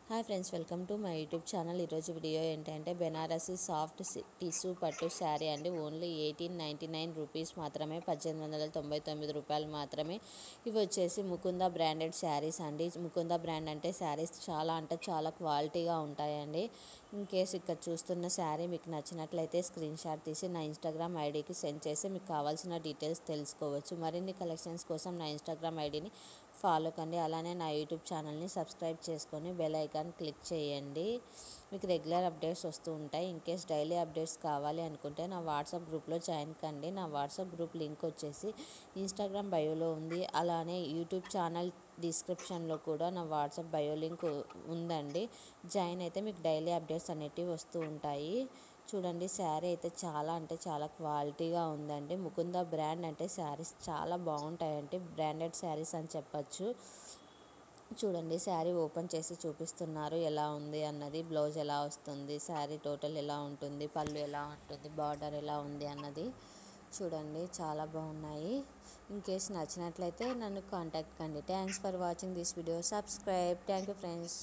Hi friends, welcome to my YouTube channel. ఈరోజు video ఏంటంటే Banarasi soft tissue పట్టు శారీ అండి. ఓన్లీ 1899 రూపీస్ మాత్రమే, 1899 రూపాయలు మాత్రమే. ఇవి వచ్చేసి ముకుంద బ్రాండెడ్ శారీస్ అండి. ముకుంద బ్రాండ్ అంటే శారీస్ చాలా అంటే చాలా క్వాలిటీగా ఉంటాయండి. ఇన్ కేస్ ఇక్కడ చూస్తున్న శారీ మీకు నచ్చినట్లయితే స్క్రీన్ షాట్ తీసి నా ఇన్స్టాగ్రామ్ ఐడికి సెండ్ చేసి మీకు కావాల్సిన డీటెయిల్స్ తెలుసుకోవచ్చు. మరిన్ని కలెక్షన్స్ కోసం నా ఇన్స్టాగ్రామ్ ఐడిని ఫాలో కండి. అలానే నా యూట్యూబ్ ఛానల్ని సబ్స్క్రైబ్ చేసుకొని బెల్ ఐకాన్ క్లిక్ చేయండి. మీకు రెగ్యులర్ అప్డేట్స్ వస్తూ ఉంటాయి. ఇన్ కేస్ డైలీ అప్డేట్స్ కావాలి అనుకుంటే నా వాట్సాప్ గ్రూప్లో జాయిన్ కండి. నా వాట్సాప్ గ్రూప్ లింక్ వచ్చేసి ఇన్స్టాగ్రామ్ బయోలో ఉంది. అలానే యూట్యూబ్ ఛానల్ డిస్క్రిప్షన్లో కూడా నా వాట్సాప్ బయో లింక్ ఉందండి. జాయిన్ అయితే మీకు డైలీ అప్డేట్స్ అనేటివి వస్తూ ఉంటాయి. చూడండి, శారీ అయితే చాలా అంటే చాలా క్వాలిటీగా ఉందండి. ముకుంద బ్రాండ్ అంటే శారీస్ చాలా బాగుంటాయండి. బ్రాండెడ్ శారీస్ అని చెప్పచ్చు. చూడండి, శారీ ఓపెన్ చేసి చూపిస్తున్నారు ఎలా ఉంది అన్నది. బ్లౌజ్ ఎలా వస్తుంది, శారీ టోటల్ ఎలా ఉంటుంది, పళ్ళు ఎలా ఉంటుంది, బార్డర్ ఎలా ఉంది అన్నది. చూడండి, చాలా బాగున్నాయి. ఇన్ కేస్ నచ్చినట్లయితే నన్ను కాంటాక్ట్ కండి. Thanks for watching this video. Subscribe. Thank you friends.